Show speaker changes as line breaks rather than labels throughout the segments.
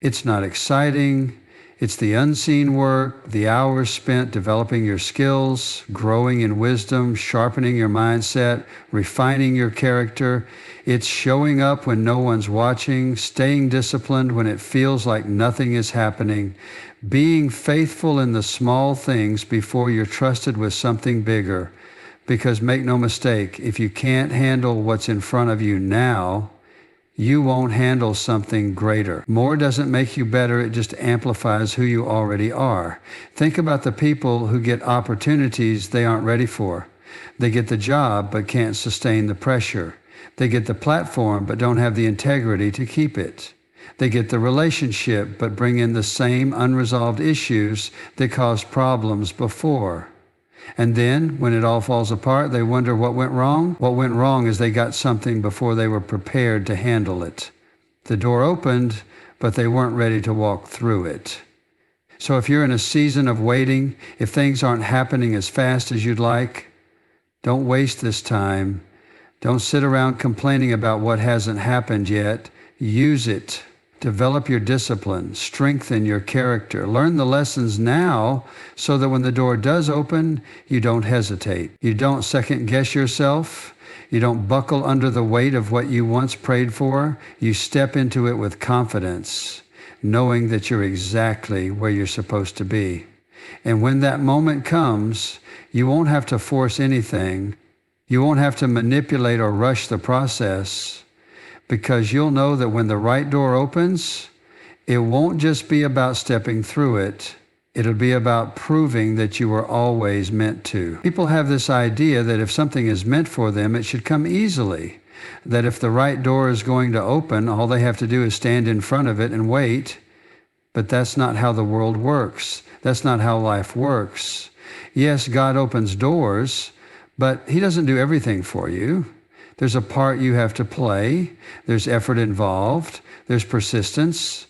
It's not exciting. It's the unseen work, the hours spent developing your skills, growing in wisdom, sharpening your mindset, refining your character. It's showing up when no one's watching, staying disciplined when it feels like nothing is happening, being faithful in the small things before you're trusted with something bigger. Because make no mistake, if you can't handle what's in front of you now, you won't handle something greater. More doesn't make you better, it just amplifies who you already are. Think about the people who get opportunities they aren't ready for. They get the job but can't sustain the pressure. They get the platform but don't have the integrity to keep it. They get the relationship but bring in the same unresolved issues that caused problems before. And then, when it all falls apart, they wonder what went wrong. What went wrong is they got something before they were prepared to handle it. The door opened, but they weren't ready to walk through it. So if you're in a season of waiting, if things aren't happening as fast as you'd like, don't waste this time. Don't sit around complaining about what hasn't happened yet. Use it. Develop your discipline, strengthen your character, learn the lessons now so that when the door does open, you don't hesitate. You don't second guess yourself. You don't buckle under the weight of what you once prayed for. You step into it with confidence, knowing that you're exactly where you're supposed to be. And when that moment comes, you won't have to force anything. You won't have to manipulate or rush the process. Because you'll know that when the right door opens, it won't just be about stepping through it. It'll be about proving that you were always meant to. People have this idea that if something is meant for them, it should come easily. That if the right door is going to open, all they have to do is stand in front of it and wait. But that's not how the world works. That's not how life works. Yes, God opens doors, but He doesn't do everything for you. There's a part you have to play. There's effort involved. There's persistence.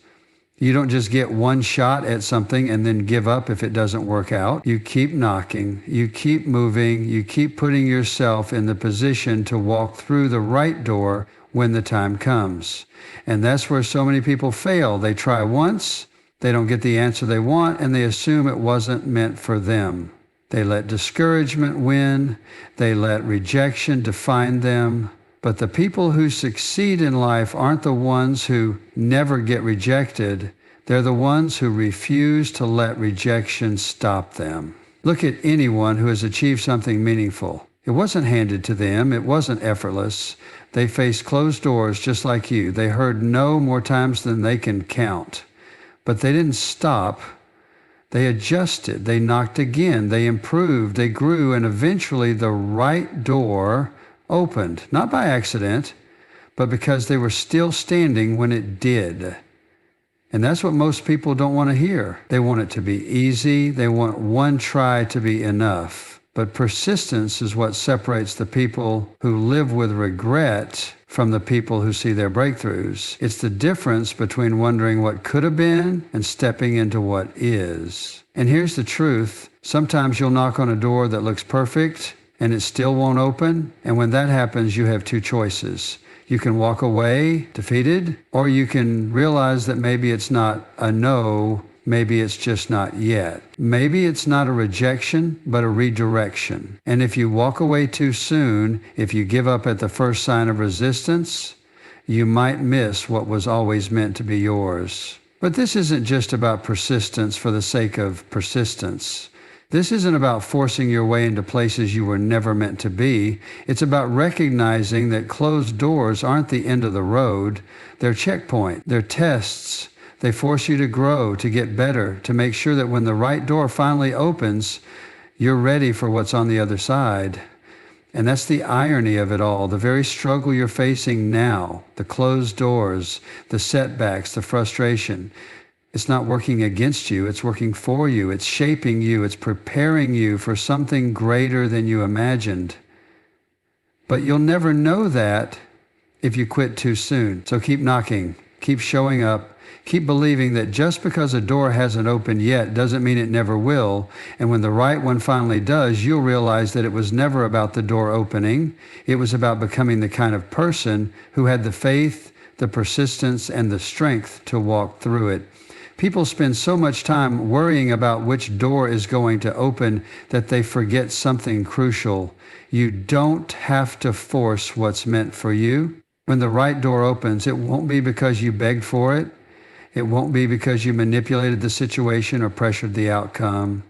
You don't just get one shot at something and then give up if it doesn't work out. You keep knocking. You keep moving. You keep putting yourself in the position to walk through the right door when the time comes. And that's where so many people fail. They try once, they don't get the answer they want, and they assume it wasn't meant for them. They let discouragement win. They let rejection define them. But the people who succeed in life aren't the ones who never get rejected. They're the ones who refuse to let rejection stop them. Look at anyone who has achieved something meaningful. It wasn't handed to them. It wasn't effortless. They faced closed doors just like you. They heard no more times than they can count. But they didn't stop. They adjusted, they knocked again, they improved, they grew, and eventually the right door opened, not by accident, but because they were still standing when it did. And that's what most people don't want to hear. They want it to be easy, they want one try to be enough. But persistence is what separates the people who live with regret from the people who see their breakthroughs. It's the difference between wondering what could have been and stepping into what is. And here's the truth. Sometimes you'll knock on a door that looks perfect and it still won't open. And when that happens, you have two choices. You can walk away defeated, or you can realize that maybe it's not a no, maybe it's just not yet. Maybe it's not a rejection, but a redirection. And if you walk away too soon, if you give up at the first sign of resistance, you might miss what was always meant to be yours. But this isn't just about persistence for the sake of persistence. This isn't about forcing your way into places you were never meant to be. It's about recognizing that closed doors aren't the end of the road. They're checkpoint. They're tests. They force you to grow, to get better, to make sure that when the right door finally opens, you're ready for what's on the other side. And that's the irony of it all, the very struggle you're facing now, the closed doors, the setbacks, the frustration. It's not working against you, it's working for you, it's shaping you, it's preparing you for something greater than you imagined. But you'll never know that if you quit too soon. So keep knocking, keep showing up, keep believing that just because a door hasn't opened yet doesn't mean it never will. And when the right one finally does, you'll realize that it was never about the door opening. It was about becoming the kind of person who had the faith the persistence, and the strength to walk through it. People spend so much time worrying about which door is going to open that they forget something crucial. You don't have to force what's meant for you. When the right door opens, it won't be because you begged for it. It won't be because you manipulated the situation or pressured the outcome.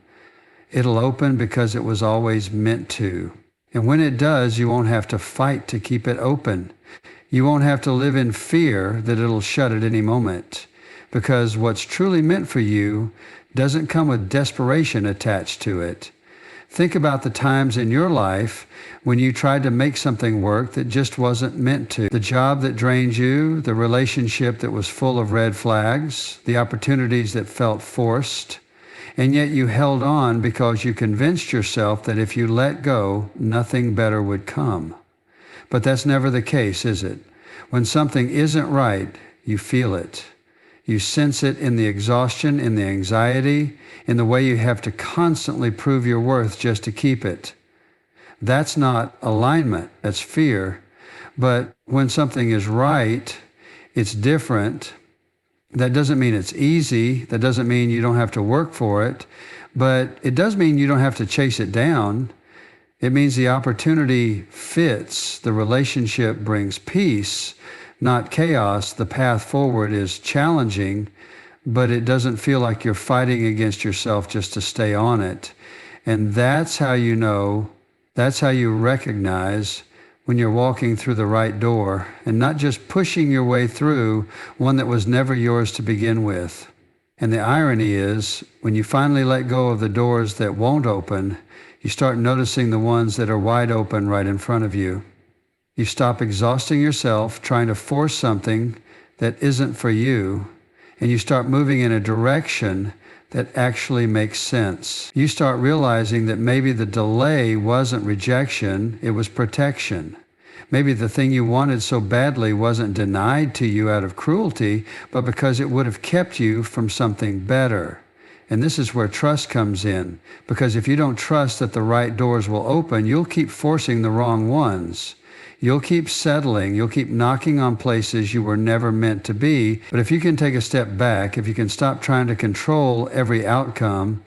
It'll open because it was always meant to. And when it does, you won't have to fight to keep it open. You won't have to live in fear that it'll shut at any moment, because what's truly meant for you doesn't come with desperation attached to it. Think about the times in your life when you tried to make something work that just wasn't meant to. The job that drained you, the relationship that was full of red flags, the opportunities that felt forced, and yet you held on because you convinced yourself that if you let go, nothing better would come. But that's never the case, is it? When something isn't right, you feel it. You sense it in the exhaustion, in the anxiety, in the way you have to constantly prove your worth just to keep it. That's not alignment, that's fear. But when something is right, it's different. That doesn't mean it's easy. That doesn't mean you don't have to work for it. But it does mean you don't have to chase it down. It means the opportunity fits, the relationship brings peace, not chaos. The path forward is challenging, but it doesn't feel like you're fighting against yourself just to stay on it. And that's how you know, that's how you recognize when you're walking through the right door and not just pushing your way through one that was never yours to begin with. And the irony is, when you finally let go of the doors that won't open, you start noticing the ones that are wide open right in front of you. You stop exhausting yourself trying to force something that isn't for you, and you start moving in a direction that actually makes sense. You start realizing that maybe the delay wasn't rejection, it was protection. Maybe the thing you wanted so badly wasn't denied to you out of cruelty, but because it would have kept you from something better. And this is where trust comes in, because if you don't trust that the right doors will open, you'll keep forcing the wrong ones. You'll keep settling, you'll keep knocking on places you were never meant to be. But if you can take a step back, if you can stop trying to control every outcome,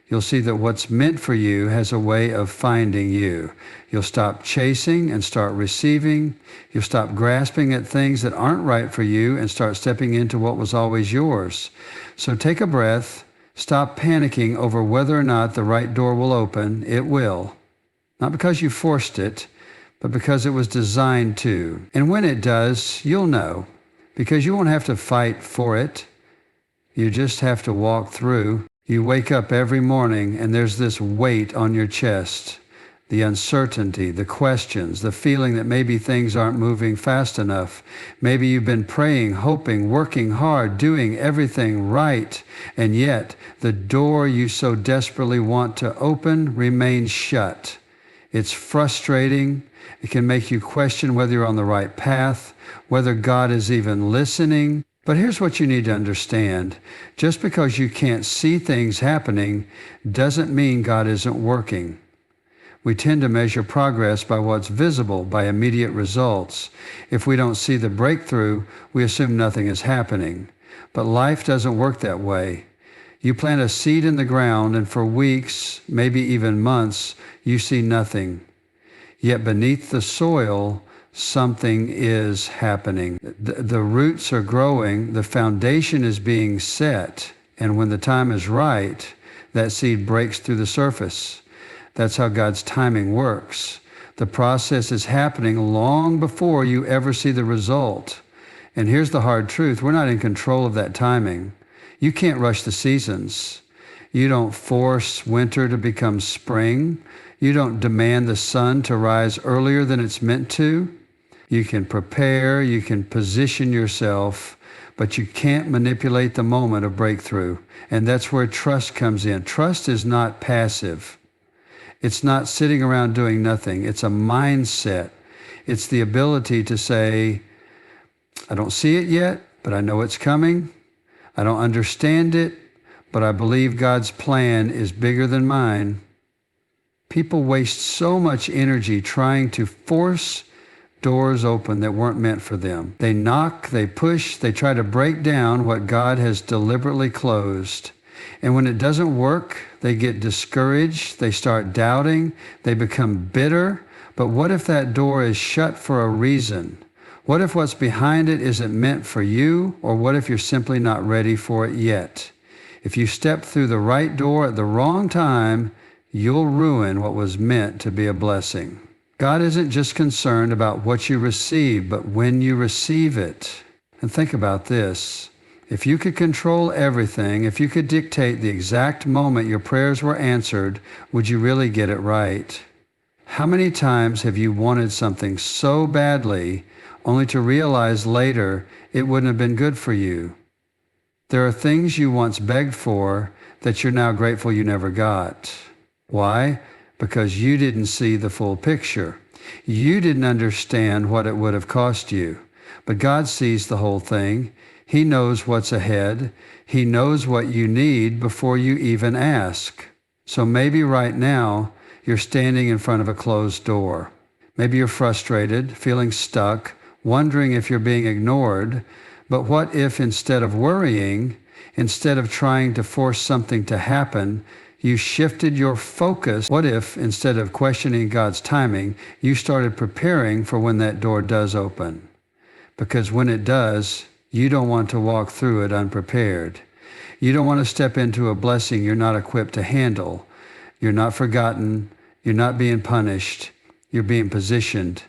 you'll see that what's meant for you has a way of finding you. You'll stop chasing and start receiving. You'll stop grasping at things that aren't right for you and start stepping into what was always yours. So take a breath. Stop panicking over whether or not the right door will open. It will. Not because you forced it, but because it was designed to. And when it does, you'll know, because you won't have to fight for it. You just have to walk through. You wake up every morning and there's this weight on your chest, the uncertainty, the questions, the feeling that maybe things aren't moving fast enough. Maybe you've been praying, hoping, working hard, doing everything right, and yet the door you so desperately want to open remains shut. It's frustrating. It can make you question whether you're on the right path, whether God is even listening. But here's what you need to understand. Just because you can't see things happening doesn't mean God isn't working. We tend to measure progress by what's visible, by immediate results. If we don't see the breakthrough, we assume nothing is happening. But life doesn't work that way. You plant a seed in the ground, and for weeks, maybe even months, you see nothing. Yet beneath the soil, something is happening. The roots are growing, the foundation is being set, and when the time is right, that seed breaks through the surface. That's how God's timing works. The process is happening long before you ever see the result. And here's the hard truth. We're not in control of that timing. You can't rush the seasons. You don't force winter to become spring. You don't demand the sun to rise earlier than it's meant to. You can prepare, you can position yourself, but you can't manipulate the moment of breakthrough. And that's where trust comes in. Trust is not passive. It's not sitting around doing nothing. It's a mindset. It's the ability to say, I don't see it yet, but I know it's coming. I don't understand it, but I believe God's plan is bigger than mine. People waste so much energy trying to force doors open that weren't meant for them. They knock, they push, they try to break down what God has deliberately closed. And when it doesn't work, they get discouraged, they start doubting, they become bitter. But what if that door is shut for a reason? What if what's behind it isn't meant for you? Or what if you're simply not ready for it yet? If you step through the right door at the wrong time, you'll ruin what was meant to be a blessing. God isn't just concerned about what you receive, but when you receive it. And think about this. If you could control everything, if you could dictate the exact moment your prayers were answered, would you really get it right? How many times have you wanted something so badly, only to realize later it wouldn't have been good for you? There are things you once begged for that you're now grateful you never got. Why? Because you didn't see the full picture. You didn't understand what it would have cost you. But God sees the whole thing. He knows what's ahead. He knows what you need before you even ask. So maybe right now you're standing in front of a closed door. Maybe you're frustrated, feeling stuck, wondering if you're being ignored. But what if instead of worrying, instead of trying to force something to happen, you shifted your focus? What if instead of questioning God's timing, you started preparing for when that door does open? Because when it does, you don't want to walk through it unprepared. You don't want to step into a blessing you're not equipped to handle. You're not forgotten. You're not being punished. You're being positioned.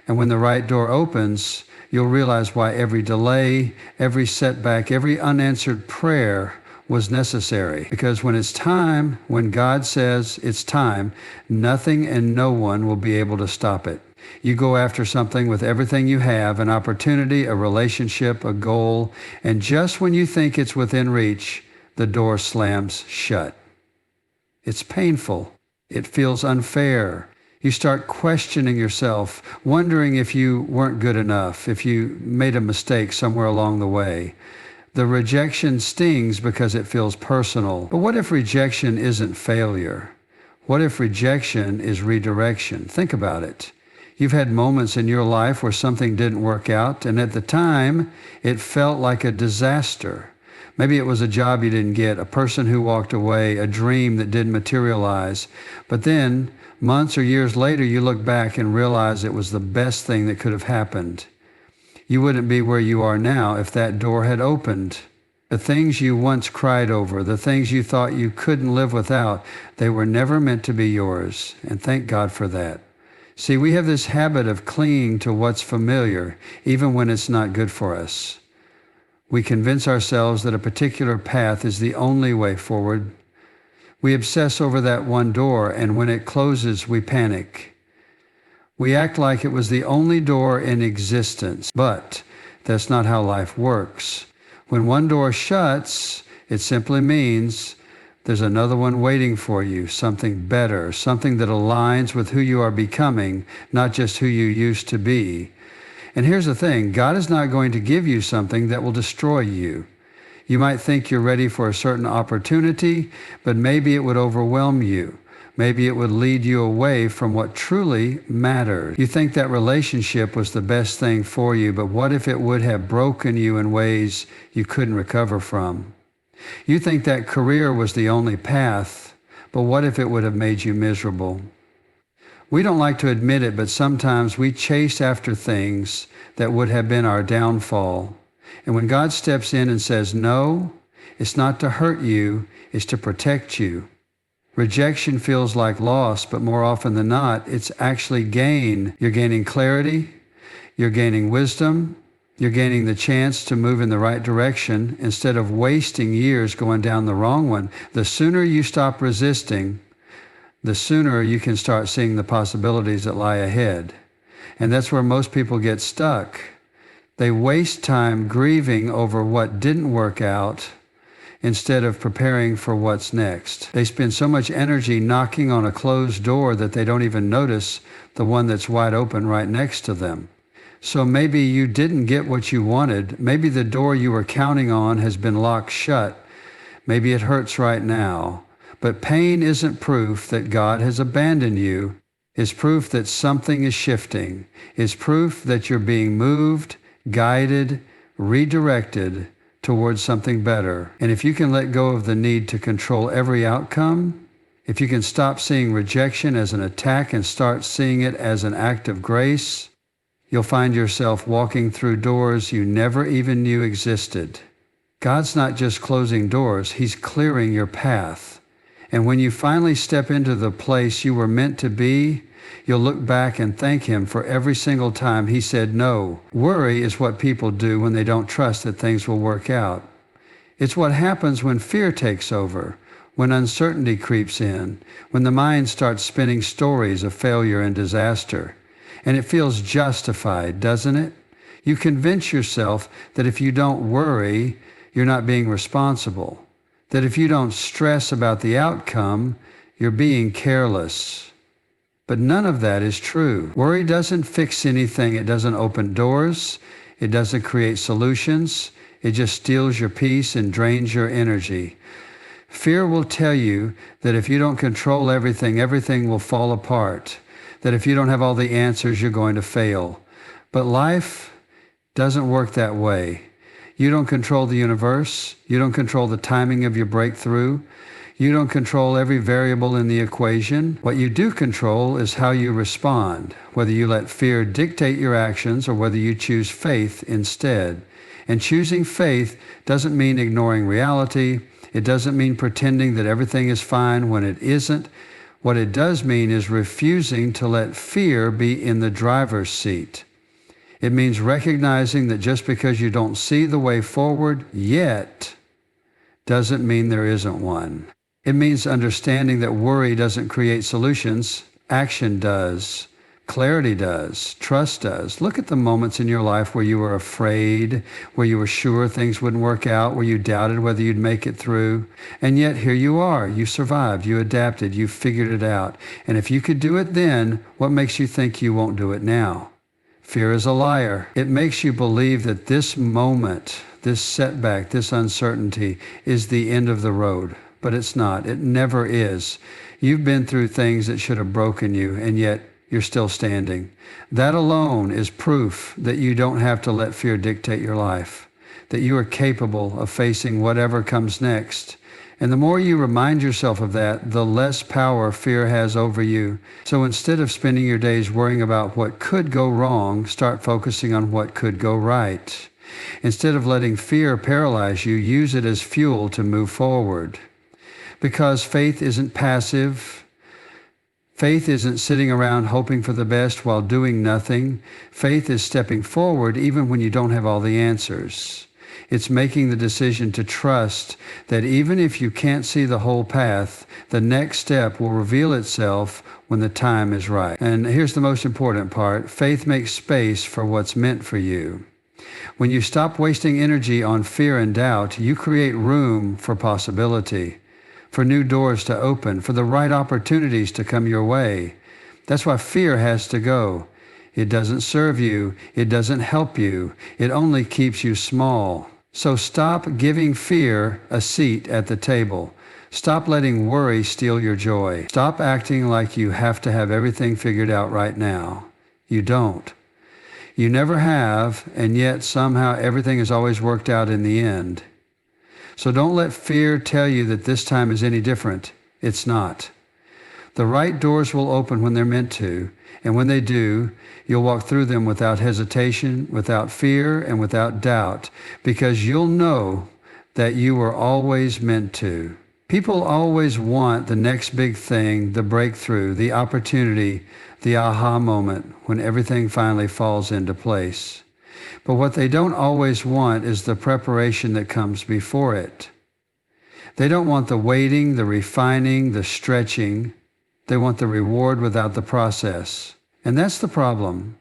And when the right door opens, you'll realize why every delay, every setback, every unanswered prayer was necessary. Because when it's time, when God says it's time, nothing and no one will be able to stop it. You go after something with everything you have, an opportunity, a relationship, a goal, and just when you think it's within reach, the door slams shut. It's painful. It feels unfair. You start questioning yourself, wondering if you weren't good enough, if you made a mistake somewhere along the way. The rejection stings because it feels personal. But what if rejection isn't failure? What if rejection is redirection? Think about it. You've had moments in your life where something didn't work out, and at the time, it felt like a disaster. Maybe it was a job you didn't get, a person who walked away, a dream that didn't materialize. But then, months or years later, you look back and realize it was the best thing that could have happened. You wouldn't be where you are now if that door had opened. The things you once cried over, the things you thought you couldn't live without, they were never meant to be yours, and thank God for that. See, we have this habit of clinging to what's familiar, even when it's not good for us. We convince ourselves that a particular path is the only way forward. We obsess over that one door, and when it closes, we panic. We act like it was the only door in existence, but that's not how life works. When one door shuts, it simply means there's another one waiting for you, something better, something that aligns with who you are becoming, not just who you used to be. And here's the thing, God is not going to give you something that will destroy you. You might think you're ready for a certain opportunity, but maybe it would overwhelm you. Maybe it would lead you away from what truly matters. You think that relationship was the best thing for you, but what if it would have broken you in ways you couldn't recover from? You think that career was the only path, but what if it would have made you miserable? We don't like to admit it, but sometimes we chase after things that would have been our downfall. And when God steps in and says, no, it's not to hurt you, it's to protect you. Rejection feels like loss, but more often than not, it's actually gain. You're gaining clarity, you're gaining wisdom, you're gaining the chance to move in the right direction instead of wasting years going down the wrong one. The sooner you stop resisting, the sooner you can start seeing the possibilities that lie ahead. And that's where most people get stuck. They waste time grieving over what didn't work out instead of preparing for what's next. They spend so much energy knocking on a closed door that they don't even notice the one that's wide open right next to them. So maybe you didn't get what you wanted. Maybe the door you were counting on has been locked shut. Maybe it hurts right now. But pain isn't proof that God has abandoned you. is proof that something is shifting, is proof that you're being moved, guided, redirected towards something better. And if you can let go of the need to control every outcome, if you can stop seeing rejection as an attack and start seeing it as an act of grace, you'll find yourself walking through doors you never even knew existed. God's not just closing doors, He's clearing your path. And when you finally step into the place you were meant to be, you'll look back and thank Him for every single time He said no. Worry is what people do when they don't trust that things will work out. It's what happens when fear takes over, when uncertainty creeps in, when the mind starts spinning stories of failure and disaster. And it feels justified, doesn't it? You convince yourself that if you don't worry, you're not being responsible. That if you don't stress about the outcome, you're being careless. But none of that is true. Worry doesn't fix anything. It doesn't open doors. It doesn't create solutions. It just steals your peace and drains your energy. Fear will tell you that if you don't control everything, everything will fall apart. That if you don't have all the answers, you're going to fail. But life doesn't work that way. You don't control the universe. You don't control the timing of your breakthrough. You don't control every variable in the equation. What you do control is how you respond, whether you let fear dictate your actions or whether you choose faith instead. And choosing faith doesn't mean ignoring reality. It doesn't mean pretending that everything is fine when it isn't. What it does mean is refusing to let fear be in the driver's seat. It means recognizing that just because you don't see the way forward yet doesn't mean there isn't one. It means understanding that worry doesn't create solutions. Action does. Clarity does. Trust does. Look at the moments in your life where you were afraid, where you were sure things wouldn't work out, where you doubted whether you'd make it through. And yet here you are. You survived. You adapted. You figured it out. And if you could do it then, what makes you think you won't do it now? Fear is a liar. It makes you believe that this moment, this setback, this uncertainty is the end of the road. But it's not. It never is. You've been through things that should have broken you, and yet you're still standing. That alone is proof that you don't have to let fear dictate your life, that you are capable of facing whatever comes next. And the more you remind yourself of that, the less power fear has over you. So instead of spending your days worrying about what could go wrong, start focusing on what could go right. Instead of letting fear paralyze you, use it as fuel to move forward. Because faith isn't passive. Faith isn't sitting around hoping for the best while doing nothing. Faith is stepping forward even when you don't have all the answers. It's making the decision to trust that even if you can't see the whole path, the next step will reveal itself when the time is right. And here's the most important part. Faith makes space for what's meant for you. When you stop wasting energy on fear and doubt, you create room for possibility, for new doors to open, for the right opportunities to come your way. That's why fear has to go. It doesn't serve you. It doesn't help you. It only keeps you small. So stop giving fear a seat at the table. Stop letting worry steal your joy. Stop acting like you have to have everything figured out right now. You don't. You never have, and yet somehow everything has always worked out in the end. So don't let fear tell you that this time is any different. It's not. The right doors will open when they're meant to, and when they do, you'll walk through them without hesitation, without fear, and without doubt, because you'll know that you were always meant to. People always want the next big thing, the breakthrough, the opportunity, the aha moment when everything finally falls into place. But what they don't always want is the preparation that comes before it. They don't want the waiting, the refining, the stretching. They want the reward without the process. And that's the problem.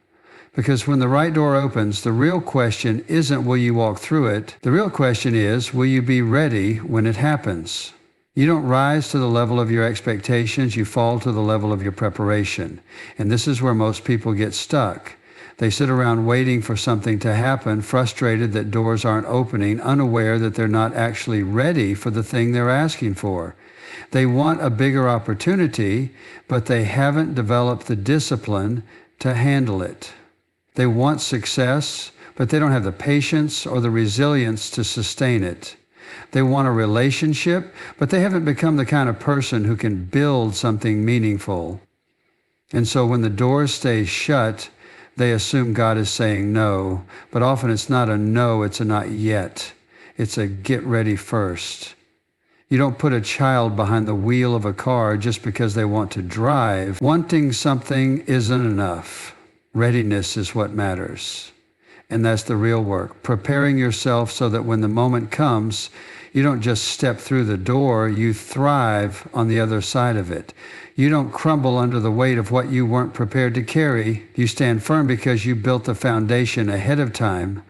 Because when the right door opens, the real question isn't will you walk through it? The real question is, will you be ready when it happens? You don't rise to the level of your expectations, you fall to the level of your preparation. And this is where most people get stuck. They sit around waiting for something to happen, frustrated that doors aren't opening, unaware that they're not actually ready for the thing they're asking for. They want a bigger opportunity, but they haven't developed the discipline to handle it. They want success, but they don't have the patience or the resilience to sustain it. They want a relationship, but they haven't become the kind of person who can build something meaningful. And so when the doors stay shut, they assume God is saying no, but often it's not a no, it's a not yet. It's a get ready first. You don't put a child behind the wheel of a car just because they want to drive. Wanting something isn't enough. Readiness is what matters. And that's the real work. Preparing yourself so that when the moment comes, you don't just step through the door, you thrive on the other side of it. You don't crumble under the weight of what you weren't prepared to carry. You stand firm because you built the foundation ahead of time.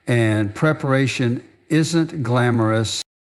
And preparation isn't glamorous.